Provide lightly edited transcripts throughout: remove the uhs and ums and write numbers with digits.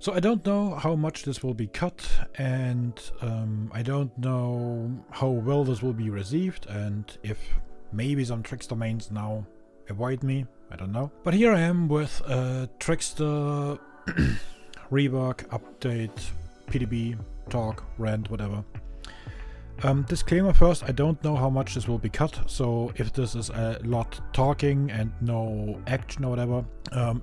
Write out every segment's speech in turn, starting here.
So I don't know how much this will be cut, and I don't know how well this will be received, and if maybe some Trickster mains now avoid me, I don't know. But here I am with Trickster rework, update, PTB, talk, rant, whatever. Disclaimer first, I don't know how much this will be cut, so if this is a lot talking and no action or whatever,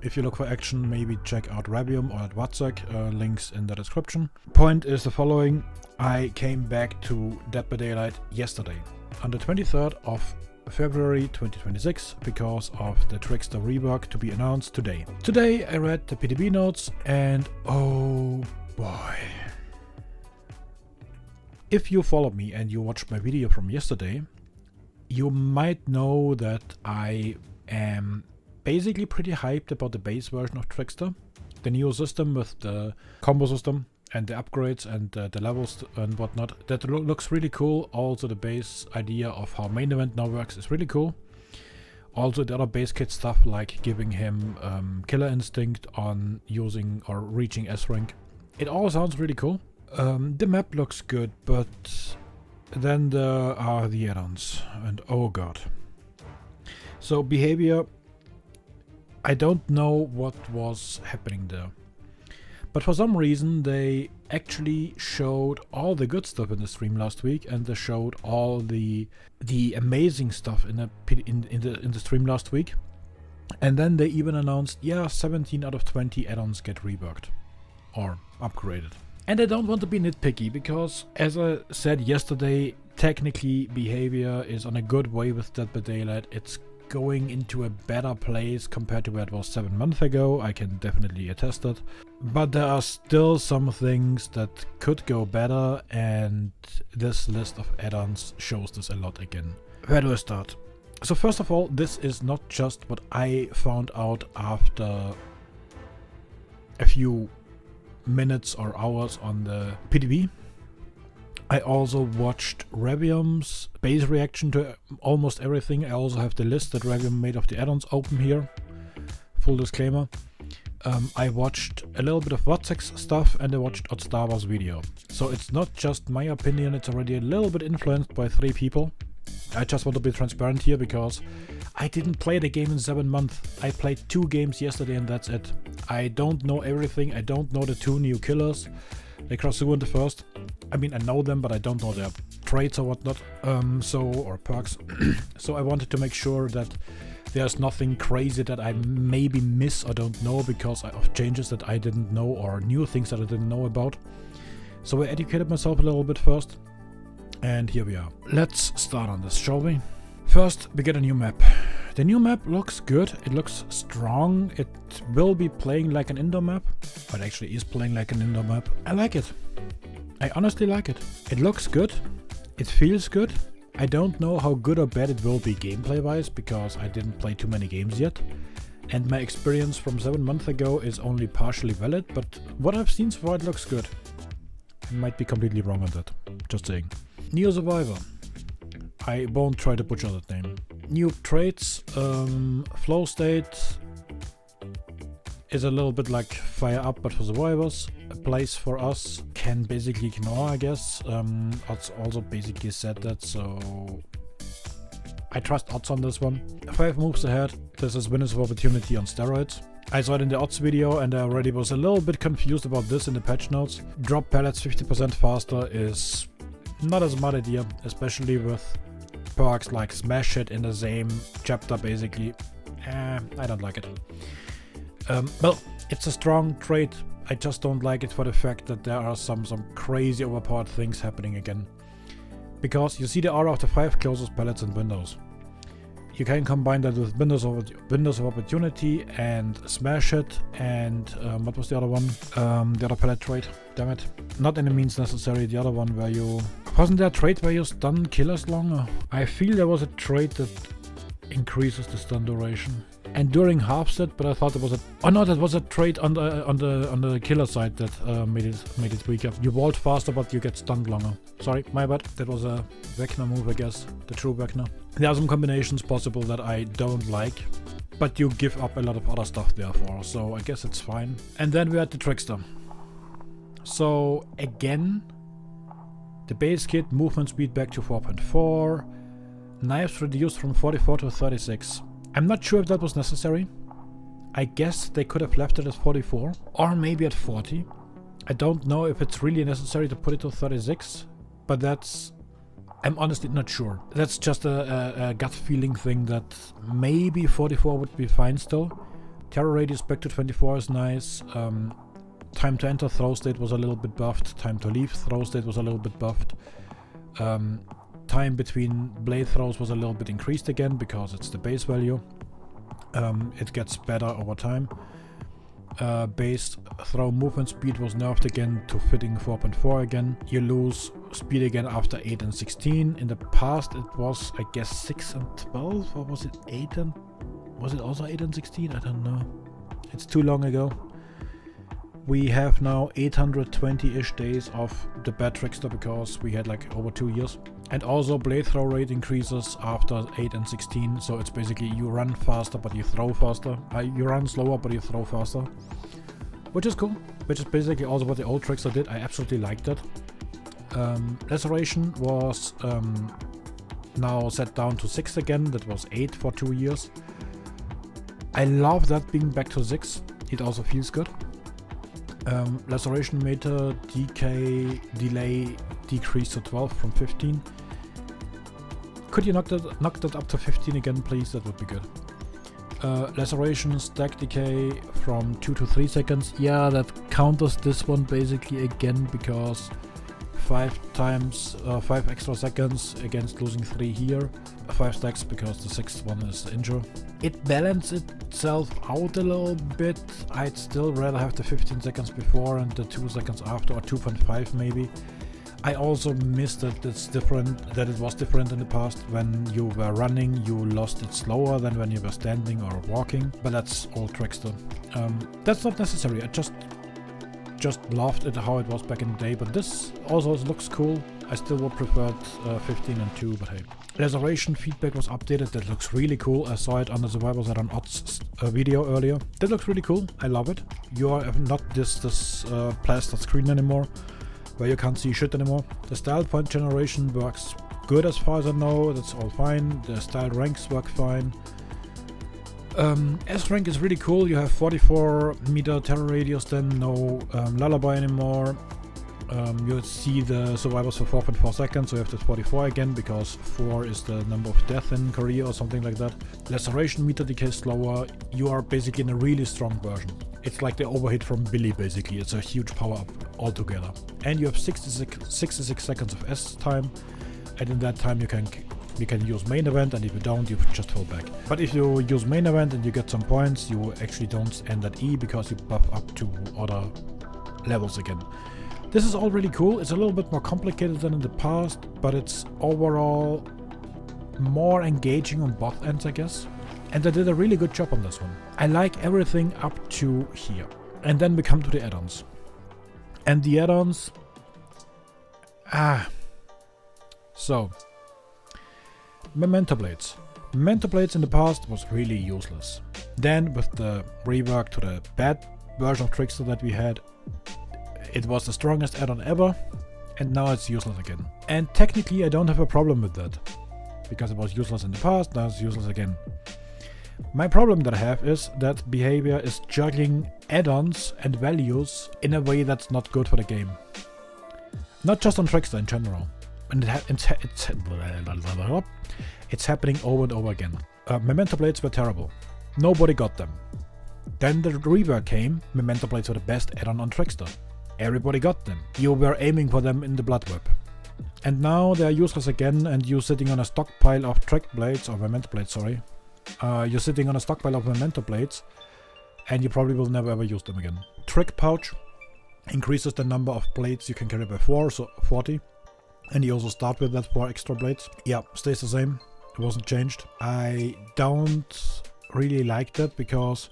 if you look for action, maybe check out Ravium or at Watzek, links in the description. Point is the following: I came back to Dead by Daylight yesterday, on the 23rd of February 2026, because of the Trickster rework to be announced today. Today I read the PTB notes and oh boy. If you followed me and you watched my video from yesterday, you might know that I am basically pretty hyped about the base version of Trickster. The new system with the combo system and the upgrades and the levels and whatnot. That looks really cool. Also the base idea of how main event now works is really cool. Also the other Basekit stuff, like giving him killer instinct on using or reaching S rank. It all sounds really cool. The map looks good, but then there are the add-ons, and oh god. So behavior, I don't know what was happening there, but for some reason they actually showed all the good stuff in the stream last week, and they showed all the amazing stuff in the stream last week, and then they even announced, yeah, 17 out of 20 add-ons get reworked or upgraded. And I don't want to be nitpicky, because, as I said yesterday, technically behavior is on a good way with Dead by Daylight. It's going into a better place compared to where it was 7 months ago. I can definitely attest that. But there are still some things that could go better, and this list of add-ons shows this a lot again. Where do I start? So first of all, this is not just what I found out after a few minutes or hours on the PTB. I also watched Ravium's base reaction to almost everything. I also have the list that Ravium made of the add-ons open here. Full disclaimer. I watched a little bit of Watzek's stuff, and I watched Odstava's video. So it's not just my opinion, it's already a little bit influenced by 3 people. I just want to be transparent here, because I didn't play the game in 7 months. I played 2 games yesterday and that's it. I don't know everything. I don't know the 2 new killers, the Krasua and the first. I mean, I know them, but I don't know their traits or whatnot, or perks. So I wanted to make sure that there's nothing crazy that I maybe miss or don't know because of changes that I didn't know or new things that I didn't know about. So I educated myself a little bit first. And here we are. Let's start on this, shall we? First, we get a new map. The new map looks good. It looks strong. It will be playing like an indoor map. But actually is playing like an indoor map. I like it. I honestly like it. It looks good. It feels good. I don't know how good or bad it will be gameplay-wise, because I didn't play too many games yet. And my experience from 7 months ago is only partially valid, but what I've seen so far, it looks good. I might be completely wrong on that. Just saying. Neo Survivor. I won't try to butcher that name. New traits. Flow state is a little bit like Fire Up, but for survivors. A place for us can basically ignore, I guess. Odds also basically said that, so I trust Odds on this one. 5 moves ahead. This is Winners of Opportunity on steroids. I saw it in the Odds video and I already was a little bit confused about this in the patch notes. Drop pellets 50% faster is not a smart idea, especially with perks like Smash Hit in the same chapter basically. I don't like it. Well, it's a strong trait. I just don't like it for the fact that there are some crazy overpowered things happening again. Because you see the aura of the 5 closest pellets and windows. You can combine that with Windows of Opportunity and Smash Hit and what was the other one? The other pellet trait. Damn it. Not any means necessary. The other one where you... Wasn't there a trait where you stun killers longer? I feel there was a trait that increases the stun duration. And during half set, but I thought there was a... Oh no, that was a trait on the killer side that made it weaker. You vault faster, but you get stunned longer. Sorry, my bad. That was a Vecna move, I guess. The true Vecna. There are some combinations possible that I don't like, but you give up a lot of other stuff therefore, so I guess it's fine. And then we had the Trickster. So again, the base kit, movement speed back to 4.4, knives reduced from 44 to 36. I'm not sure if that was necessary. I guess they could have left it at 44 or maybe at 40. I don't know if it's really necessary to put it to 36, but I'm honestly not sure. That's just a gut feeling thing that maybe 44 would be fine still. Terror radius back to 24 is nice. Time to enter throw state was a little bit buffed. Time to leave throw state was a little bit buffed. Time between blade throws was a little bit increased again because it's the base value. It gets better over time. Base throw movement speed was nerfed again to fitting 4.4 again. You lose speed again after 8 and 16. In the past it was, I guess, 6 and 12, or was it 8 and... was it also 8 and 16? I don't know. It's too long ago. We have now 820-ish days of the bad Trickster because we had like over 2 years. And also blade throw rate increases after 8 and 16, so it's basically you run faster but you throw faster. You run slower but you throw faster. Which is cool. Which is basically also what the old Trickster did. I absolutely liked that. Laceration was now set down to 6 again. That was 8 for 2 years. I love that being back to 6. It also feels good. Laceration meter decay delay decreased to 12 from 15. Could you knock that up to 15 again, please? That would be good. Laceration stack decay from 2 to 3 seconds. Yeah, that counters this one basically again because 5 extra seconds against losing 3 here. 5 stacks because the 6th one is injure. It balances itself out a little bit. I'd still rather have the 15 seconds before and the 2 seconds after, or 2.5 maybe. I also missed that it was different in the past. When you were running, you lost it slower than when you were standing or walking, but that's old Trickster. That's not necessary. I just loved it how it was back in the day, but this also looks cool. I still would prefer 15 and 2, but hey. Laceration feedback was updated. That looks really cool. I saw it on the Survivors Addon Odds video earlier. That looks really cool. I love it. You are not this plastered screen anymore, where you can't see shit anymore. The style point generation works good as far as I know. That's all fine. The style ranks work fine. S rank is really cool. You have 44 meter terror radius, then no lullaby anymore. You see the survivors for 4.4 seconds, so you have the 44 again because 4 is the number of death in Korea or something like that. Laceration meter decay slower. You are basically in a really strong version. It's like the overhit from Billy basically. It's a huge power up altogether. And you have 66 seconds of S time, and in that time you can use main event, and if you don't, you just fall back. But if you use main event and you get some points, you actually don't end at E because you buff up to other levels again. This is all really cool. It's a little bit more complicated than in the past, but it's overall more engaging on both ends, I guess. And they did a really good job on this one. I like everything up to here. And then we come to the add-ons. And the add-ons... So... Memento Blades. Memento Blades in the past was really useless. Then with the rework to the bad version of Trickster that we had, it was the strongest add-on ever, and now it's useless again. And technically I don't have a problem with that, because it was useless in the past, now it's useless again. My problem that I have is that behavior is juggling add-ons and values in a way that's not good for the game. Not just on Trickster in general. And it's happening over and over again. Memento Blades were terrible. Nobody got them. Then the rework came. Memento Blades were the best add-on on Trickster. Everybody got them. You were aiming for them in the Blood Web. And now they are useless again, and you're sitting on a stockpile of Trick Blades, or Memento Blades, sorry. You're sitting on a stockpile of Memento Blades, and you probably will never ever use them again. Trick Pouch increases the number of blades you can carry by 4, so 40. And you also start with that 4 extra blades. Yeah, stays the same. It wasn't changed. I don't really like that because,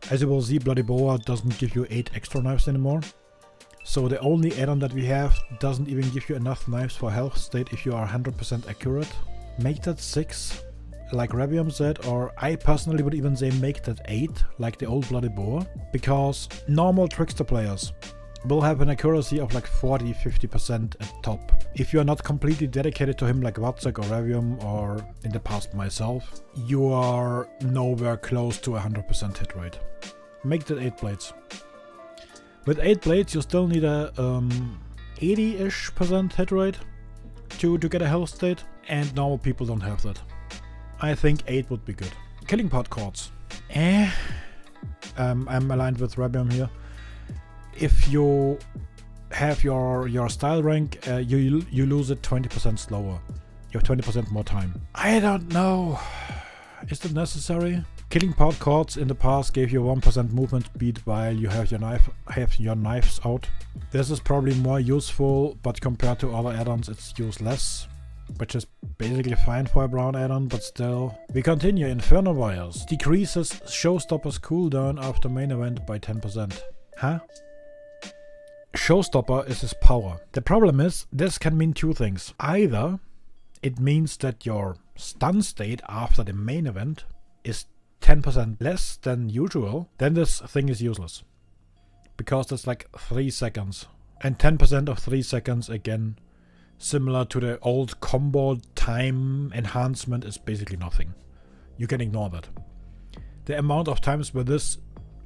as you will see, Bloody Boa doesn't give you 8 extra knives anymore. So the only add-on that we have doesn't even give you enough knives for health state if you are 100% accurate. Make that 6, like Ravium said, or I personally would even say make that 8, like the old Bloody Boa. Because normal Trickster players will have an accuracy of like 40-50% at top. If you are not completely dedicated to him like Watzek or Revium or in the past myself, you are nowhere close to 100% hit rate. Make that 8 blades. With 8 blades you still need a 80-ish% hit rate to get a health state, and normal people don't have that. I think 8 would be good. Killing pod chords. I'm aligned with Rebium here. If you have your style rank, you lose it 20% slower. You have 20% more time. I don't know. Is that necessary? Killing pod chords in the past gave you 1% movement speed while you have your knives out. This is probably more useful, but compared to other add-ons it's used less, which is basically fine for a brown add-on, but still. We continue. Inferno Wires decreases Showstopper's cooldown after main event by 10%. Huh? Showstopper is his power. The problem is, this can mean two things. Either it means that your stun state after the main event is 10% less than usual, then this thing is useless. Because that's like 3 seconds. And 10% of 3 seconds, again, similar to the old combo time enhancement, is basically nothing. You can ignore that. The amount of times where this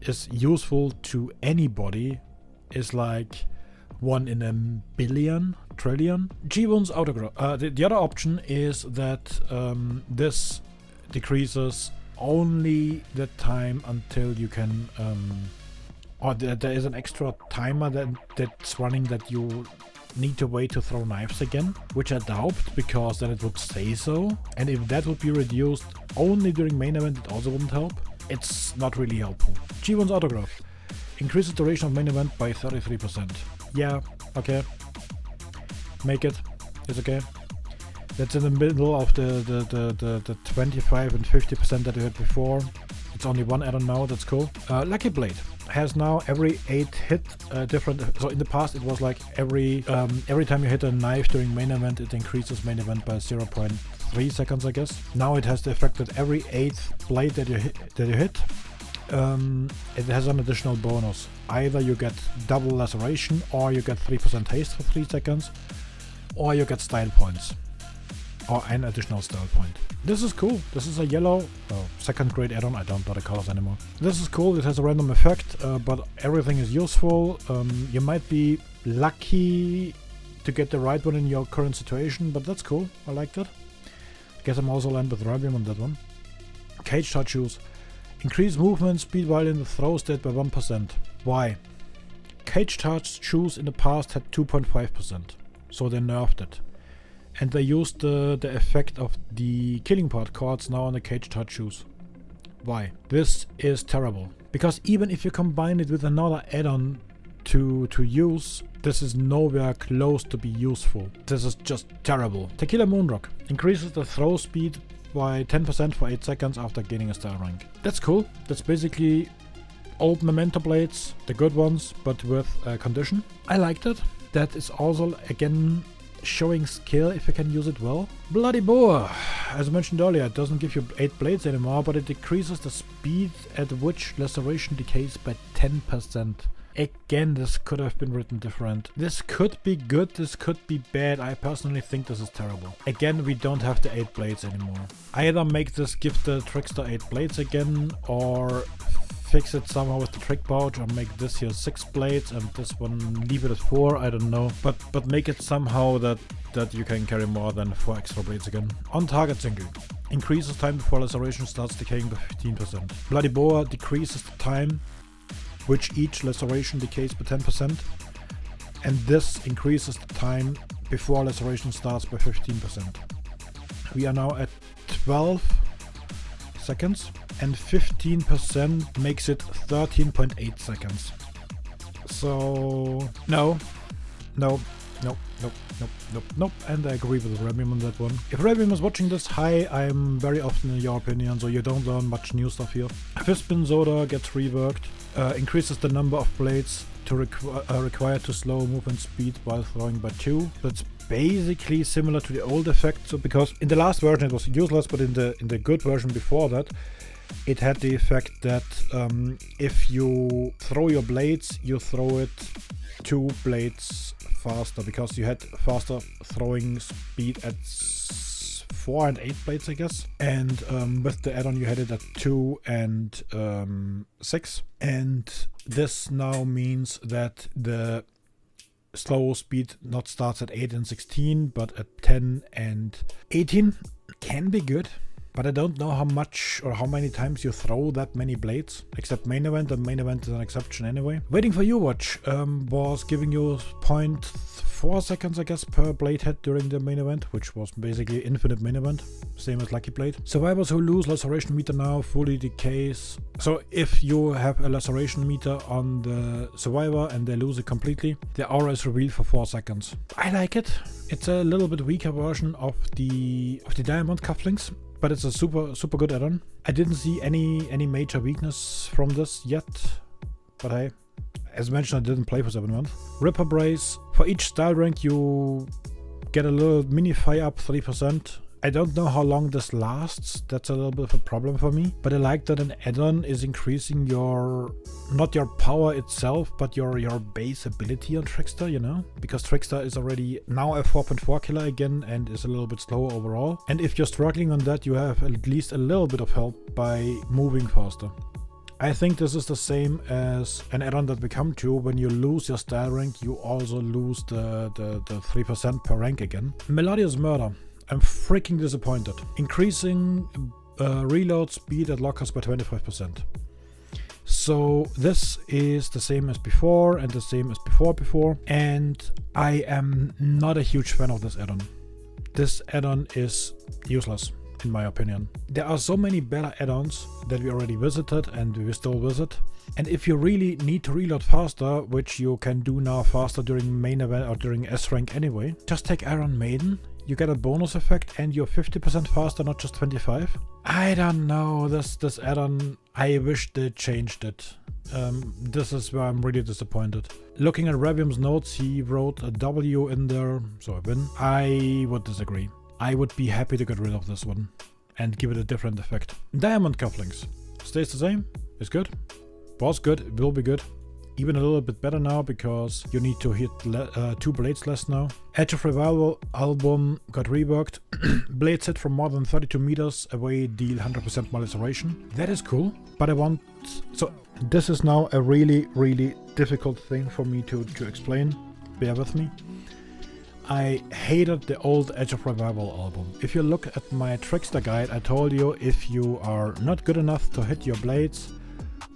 is useful to anybody is like 1 in a billion, trillion. G1's autograph. The other option is that this decreases only the time until you can, or there is an extra timer that's running that you need to wait to throw knives again, which I doubt, because then it would say so. And if that would be reduced only during main event, it also wouldn't help. It's not really helpful. G1's autograph increases duration of main event by 33%. Yeah, okay. Make it. It's okay. That's in the middle of the 25 and 50% that you had before. It's only one add-on now, that's cool. Lucky Blade has now every 8 hit different. So in the past it was like every time you hit a knife during main event, it increases main event by 0.3 seconds, I guess. Now it has the effect that every 8th blade that you hit, it has an additional bonus. Either you get double laceration, or you get 3% haste for 3 seconds, or you get style points, or an additional style point. This is cool. This is a yellow, second grade add-on. I don't know the colors anymore. This is cool. It has a random effect, but everything is useful. You might be lucky to get the right one in your current situation, but that's cool. I like that. I guess I'm also aligned with Rabium on that one. Cage Touch Shoes. Increase movement speed while in the throw state by 1%. Why? Cage Touch Shoes in the past had 2.5%, so they nerfed it. And they used the effect of the killing pod chords now on the Cage Touch Shoes. Why? This is terrible. Because even if you combine it with another add-on to use, this is nowhere close to be useful. This is just terrible. Tequila Moonrock increases the throw speed by 10% for 8 seconds after gaining a style rank. That's cool. That's basically old Memento blades, the good ones, but with condition. I liked it. That is also, again, showing skill if you can use it well. Bloody Boar. As I mentioned earlier, it doesn't give you 8 blades anymore, but it decreases the speed at which laceration decays by 10%. Again, this could have been written different. This could be good, this could be bad. I personally think this is terrible. Again, we don't have the 8 blades anymore. Either make this give the Trickster 8 blades again, or fix it somehow with the trick pouch, or make this here 6 blades and this one leave it at 4, I don't know. But make it somehow that you can carry more than 4 extra blades again. On target single. Increases time before laceration starts decaying by 15%. Bloody Boar decreases the time which each laceration decays by 10%. And this increases the time before laceration starts by 15%. We are now at 12 seconds. And 15% makes it 13.8 seconds. So no. And I agree with Remium on that one. If Remium is watching this, hi, I'm very often in your opinion, so you don't learn much new stuff here. Fistbin Soda gets reworked, increases the number of blades to required to slow movement speed while throwing by 2. That's basically similar to the old effect. So because in the last version it was useless, but in the good version before that, it had the effect that if you throw your blades, you throw it 2 blades faster, because you had faster throwing speed at 4 and 8 blades, I guess. And with the add-on you had it at 2 and 6. And this now means that the slow speed not starts at 8 and 16, but at 10 and 18. Can be good. But I don't know how much or how many times you throw that many blades, except main event, and main event is an exception anyway. Waiting for You Watch was giving you 0.4 seconds, I guess, per blade head during the main event, which was basically infinite main event, same as Lucky Blade. Survivors who lose laceration meter now fully decays. So if you have a laceration meter on the survivor and they lose it completely, the aura is revealed for 4 seconds. I like it. It's a little bit weaker version of the diamond cufflinks, but it's a super good add-on. I didn't see any major weakness from this yet, but hey, as mentioned, I didn't play for 7 months. Ripper Brace. For each style rank you get a little mini fire up 3%. I don't know how long this lasts, that's a little bit of a problem for me, but I like that an add-on is increasing your, not your power itself, but your base ability on Trickster, you know? Because Trickster is already now a 4.4 killer again and is a little bit slower overall. And if you're struggling on that, you have at least a little bit of help by moving faster. I think this is the same as an add-on that we come to. When you lose your style rank, you also lose the 3% per rank again. Melodious Murder. I'm freaking disappointed. Increasing reload speed at lockers by 25%. So this is the same as before and the same as before, and I am not a huge fan of this add-on. This add-on is useless, in my opinion. There are so many better add-ons that we already visited and we still visit. And if you really need to reload faster, which you can do now faster during main event or during S rank anyway, just take Iron Maiden. You get a bonus effect and you're 50% faster, not just 25. I don't know, this add-on, I wish they changed it. This is where I'm really disappointed. Looking at Revium's notes, he wrote a W in there, so a win. I would disagree. I would be happy to get rid of this one and give it a different effect. Diamond cufflinks. Stays the same, it's good. Was good, it will be good. Even a little bit better now because you need to hit 2 blades less now. Edge of Revival album got reworked. Blades hit from more than 32 meters away deal 100% more laceration. That is cool, but I want... So this is now a really difficult thing for me to explain. Bear with me. I hated the old Edge of Revival album. If you look at my Trickster guide, I told you if you are not good enough to hit your blades,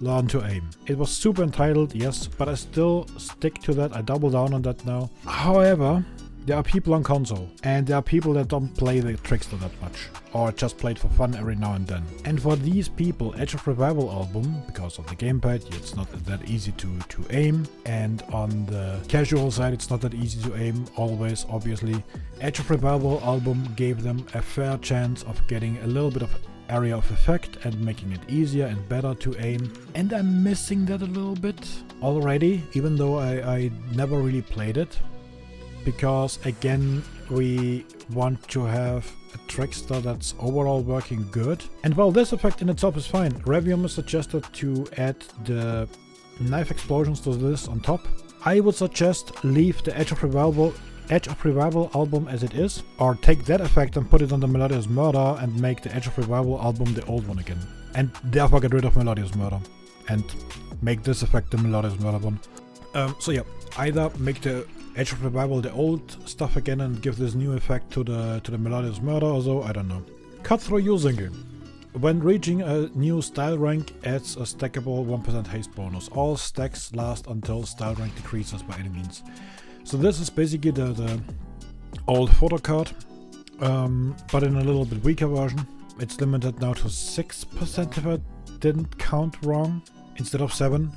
learn to aim. It was super entitled, yes, but I still stick to that. I double down on that now. However, there are people on console, and there are people that don't play the Trickster that much, or just play it for fun every now and then. And for these people, Edge of Revival album, because of the gamepad, it's not that easy to aim, and on the casual side, it's not that easy to aim always, obviously. Edge of Revival album gave them a fair chance of getting a little bit of area of effect and making it easier and better to aim, and I'm missing that a little bit already, even though I never really played it, because again we want to have a Trickster that's overall working good. And while this effect in itself is fine, Revium has suggested to add the knife explosions to this on top. I would suggest leave the Edge of Revival album as it is, or take that effect and put it on the Melodious Murder and make the Edge of Revival album the old one again. And therefore get rid of Melodious Murder and make this effect the Melodious Murder one. So yeah, either make the Edge of Revival the old stuff again and give this new effect to the Melodious Murder or so, I don't know. Cut through using. When reaching a new style rank, adds a stackable 1% haste bonus. All stacks last until style rank decreases by any means. So this is basically the old photo card, but in a little bit weaker version. It's limited now to 6% if I didn't count wrong, instead of 7.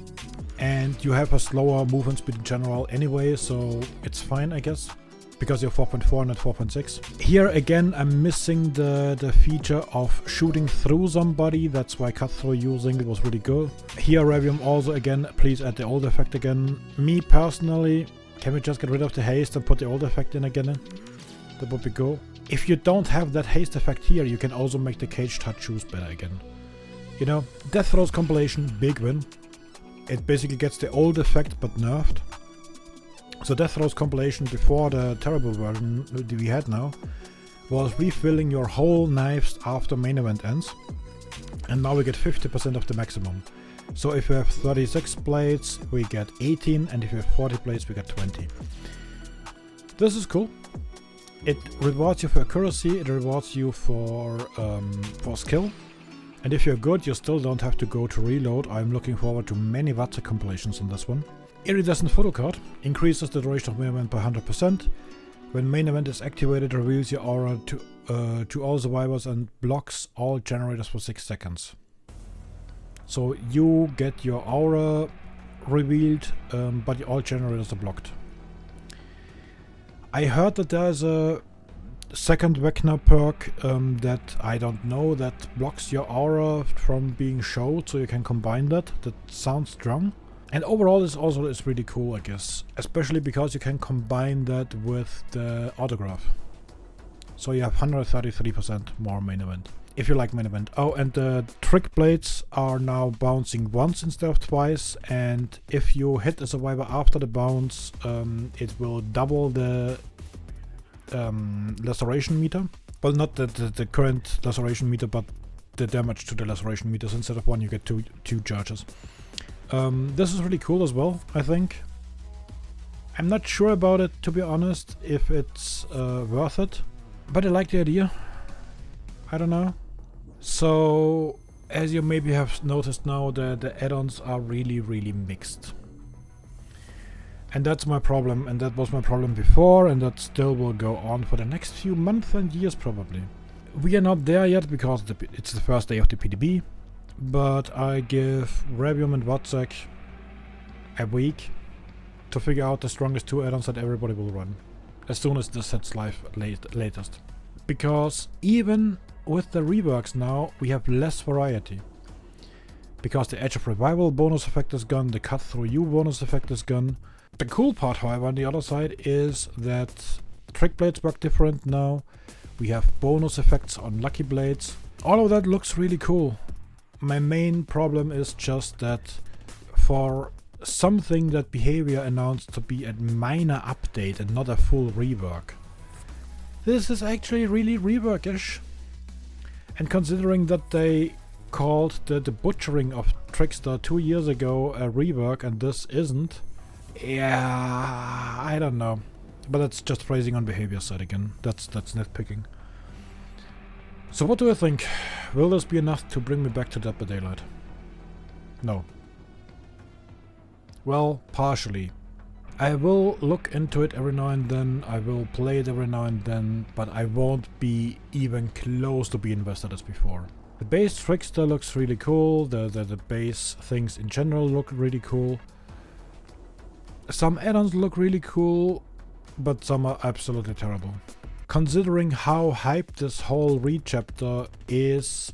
And you have a slower movement speed in general anyway, so it's fine, I guess, because you're 4.4 and not 4.6. Here again, I'm missing the feature of shooting through somebody. That's why cut through using it was really good. Here, Revium also again, please add the old effect again. Me personally, can we just get rid of the haste and put the old effect in again? That would be cool. If you don't have that haste effect here, you can also make the cage touch shoes better again. You know, Death Throws compilation, big win. It basically gets the old effect but nerfed. So Death Row's compilation before the terrible version that we had now was refilling your whole knives after main event ends. And now we get 50% of the maximum. So if you have 36 blades, we get 18, and if you have 40 blades, we get 20. This is cool. It rewards you for accuracy, it rewards you for skill. And if you're good, you still don't have to go to reload. I'm looking forward to many Vatsa compilations on this one. Iridescent photo card increases the duration of main event by 100%. When main event is activated, it reveals your aura to all survivors and blocks all generators for 6 seconds. So you get your aura revealed, but all generators are blocked. I heard that there's a second Vecna perk that I don't know that blocks your aura from being showed, so you can combine that. That sounds strong. And overall this also is really cool, I guess. Especially because you can combine that with the autograph. So you have 133% more main event. If you like main event. Oh, and the trick blades are now bouncing once instead of twice. And if you hit a survivor after the bounce, it will double the laceration meter. Well, not the current laceration meter, but the damage to the laceration meters. Instead of one, you get two charges. This is really cool as well, I think. I'm not sure about it, to be honest, if it's worth it. But I like the idea. I don't know. So, as you maybe have noticed now, the add-ons are really, really mixed. And that's my problem, and that was my problem before, and that still will go on for the next few months and years probably. We are not there yet because it's the first day of the PTB. But I give Ravium and Watzek a week to figure out the strongest 2 add-ons that everybody will run. As soon as this hits live latest. Because even with the reworks now, we have less variety. Because the Edge of Revival bonus effect is gone, the Cut Through You bonus effect is gone. The cool part, however, on the other side is that Trick Blades work different now. We have bonus effects on Lucky Blades. All of that looks really cool. My main problem is just that for something that Behavior announced to be a minor update and not a full rework, this is actually really reworkish. And considering that they called the butchering of Trickster 2 years ago a rework and this isn't, yeah, I don't know. But that's just phrasing on Behavior side again. That's nitpicking. So what do I think? Will this be enough to bring me back to Dead by Daylight? No. Well, partially. I will look into it every now and then, I will play it every now and then, but I won't be even close to be invested as before. The base Trickster looks really cool, the base things in general look really cool. Some add-ons look really cool, but some are absolutely terrible. Considering how hyped this whole re-chapter is,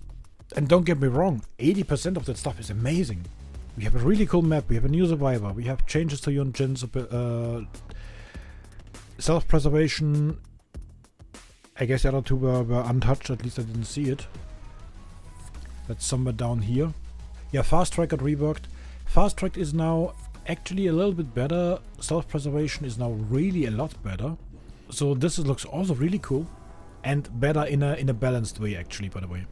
and don't get me wrong, 80% of that stuff is amazing. We have a really cool map, we have a new survivor, we have changes to Yun Jin's self-preservation. I guess the other two were untouched, at least I didn't see it. That's somewhere down here. Yeah, Fast Track got reworked. Fast Track is now actually a little bit better. Self-preservation is now really a lot better. So this looks also really cool. And better in a balanced way actually, by the way.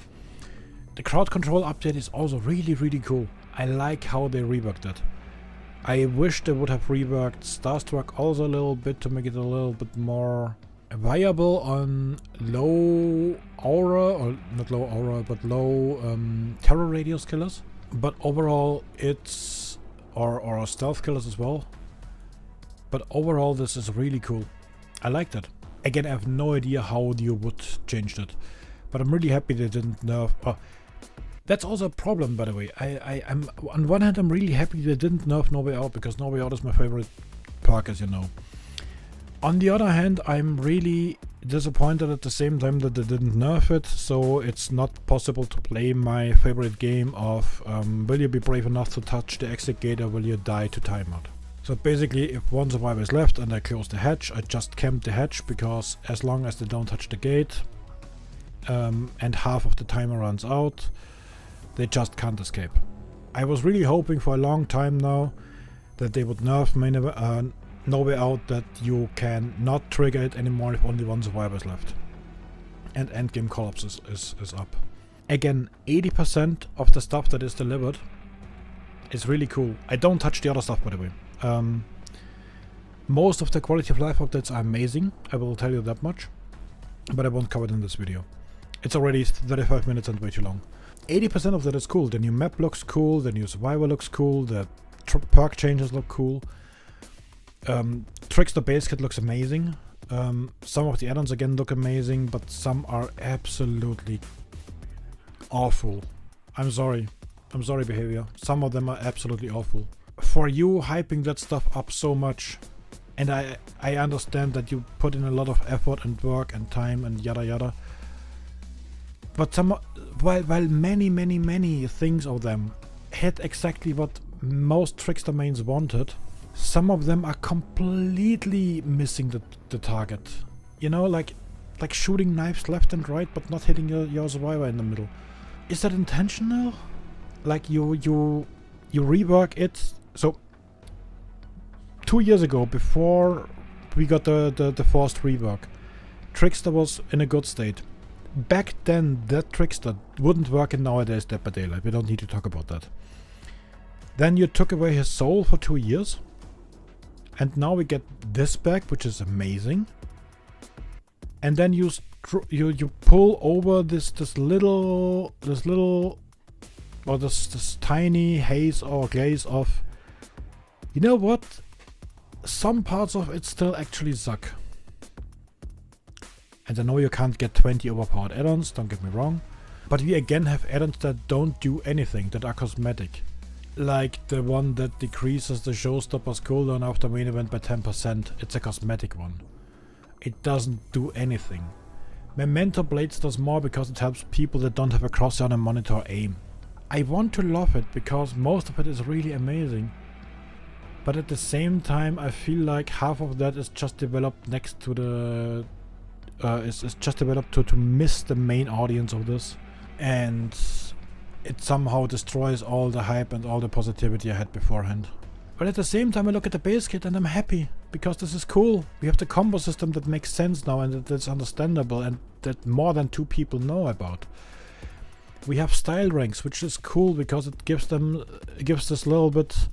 The crowd control update is also really, really cool. I like how they reworked it. I wish they would have reworked Starstruck also a little bit to make it a little bit more viable on low aura, or not low aura, but low terror radius killers. But overall it's, or stealth killers as well. But overall this is really cool. I liked it. Again, I have no idea how you would change it. But I'm really happy they didn't nerf. That's also a problem, by the way. I'm on one hand, I'm really happy they didn't nerf No Way Out, because No Way Out is my favorite perk, as you know. On the other hand, I'm really disappointed at the same time that they didn't nerf it, so it's not possible to play my favorite game of will you be brave enough to touch the exit gate or will you die to timeout. So basically, if one survivor is left and I close the hatch, I just camp the hatch, because as long as they don't touch the gate and half of the timer runs out, they just can't escape. I was really hoping for a long time now that they would nerf no way out that you can not trigger it anymore if only one survivor is left. And endgame collapse is up. Again, 80% of the stuff that is delivered is really cool. I don't touch the other stuff, by the way. Most of the quality of life updates are amazing, I will tell you that much. But I won't cover it in this video. It's already 35 minutes and way too long. 80% of that is cool. The new map looks cool, the new survivor looks cool, the perk changes look cool. Trickster Basekit looks amazing. Some of the add-ons again look amazing, but some are absolutely awful. I'm sorry behavior. Some of them are absolutely awful. For you hyping that stuff up so much, and I understand that you put in a lot of effort and work and time and yada yada. But while many things of them hit exactly what most Trickster mains wanted, some of them are completely missing the target. You know, like shooting knives left and right, but not hitting your survivor in the middle. Is that intentional? Like you rework it. So 2 years ago, before we got the forced rework, Trickster was in a good state. Back then, that Trickster wouldn't work in nowadays Dead by Daylight. We don't need to talk about that. Then you took away his soul for 2 years. And now we get this back, which is amazing. And then you pull over this tiny haze or glaze of, you know what? Some parts of it still actually suck. And I know you can't get 20 overpowered add-ons, don't get me wrong. But we again have add-ons that don't do anything, that are cosmetic. Like the one that decreases the showstopper's cooldown after main event by 10%. It's a cosmetic one. It doesn't do anything. Memento Blades does more because it helps people that don't have a crosshair and monitor aim. I want to love it because most of it is really amazing. But at the same time I feel like half of that is just developed next to the... is just developed to miss the main audience of this. And it somehow destroys all the hype and all the positivity I had beforehand. But at the same time I look at the base kit and I'm happy, because this is cool. We have the combo system that makes sense now and that's understandable and that more than 2 people know about. We have style ranks, which is cool because it gives this little bit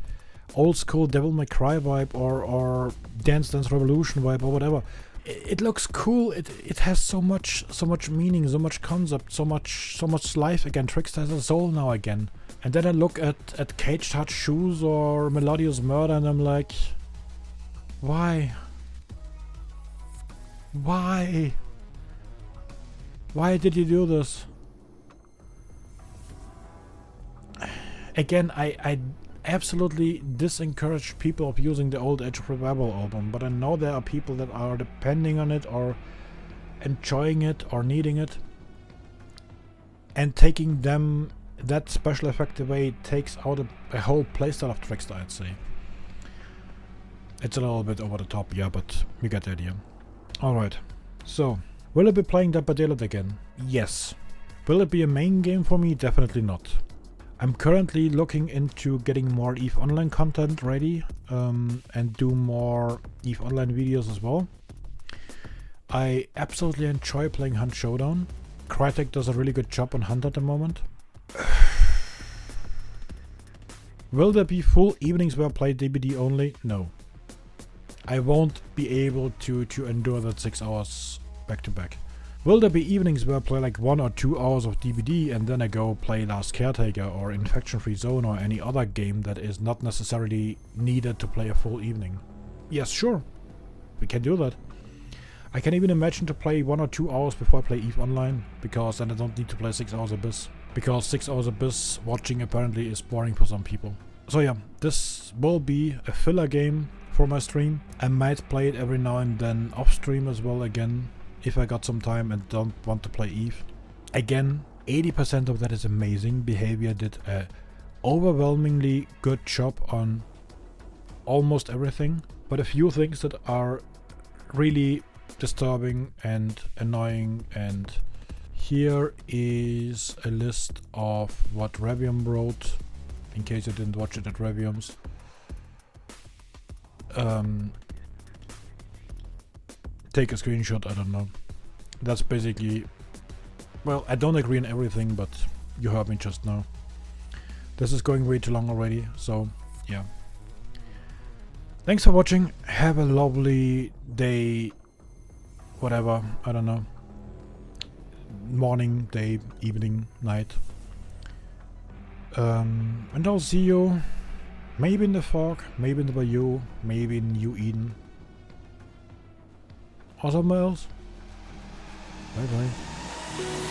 old school Devil May Cry vibe or Dance Dance Revolution vibe or whatever. It looks cool. It has so much meaning, so much concept, so much life again. Trickster has a soul now again. And then I look at Cage Touch Shoes or Melodious Murder and I'm like, why? Why? Why did you do this? Again, I absolutely disencourage people of using the old Edge of Revival album, but I know there are people that are depending on it or enjoying it or needing it. And taking them that special effect away takes out a whole playstyle of Trickster, I'd say. It's a little bit over the top, yeah, but you get the idea. Alright, so, will I be playing Dead by Daylight again? Yes. Will it be a main game for me? Definitely not. I'm currently looking into getting more EVE Online content ready and do more EVE Online videos as well. I absolutely enjoy playing Hunt Showdown. Crytek does a really good job on Hunt at the moment. Will there be full evenings where I play DBD only? No. I won't be able to endure that 6 hours back to back. Will there be evenings where I play like 1 or 2 hours of DBD and then I go play Last Caretaker or Infection Free Zone or any other game that is not necessarily needed to play a full evening? Yes, sure. We can do that. I can even imagine to play 1 or 2 hours before I play EVE Online, because then I don't need to play 6 hours Abyss. Because 6 hours Abyss watching apparently is boring for some people. So yeah, this will be a filler game for my stream. I might play it every now and then off stream as well again, if I got some time and don't want to play EVE. Again, 80% of that is amazing. Behavior did a overwhelmingly good job on almost everything, but a few things that are really disturbing and annoying. And here is a list of what Revium wrote, in case you didn't watch it at Revium's. take a screenshot, I don't know. That's basically, well, I don't agree on everything, but you heard me just now. This is going way too long already, so yeah. Thanks for watching, have a lovely day, whatever, I don't know. Morning, day, evening, night. And I'll see you maybe in the fog, maybe in the bayou, maybe in New Eden. Or somewhere else. Bye bye.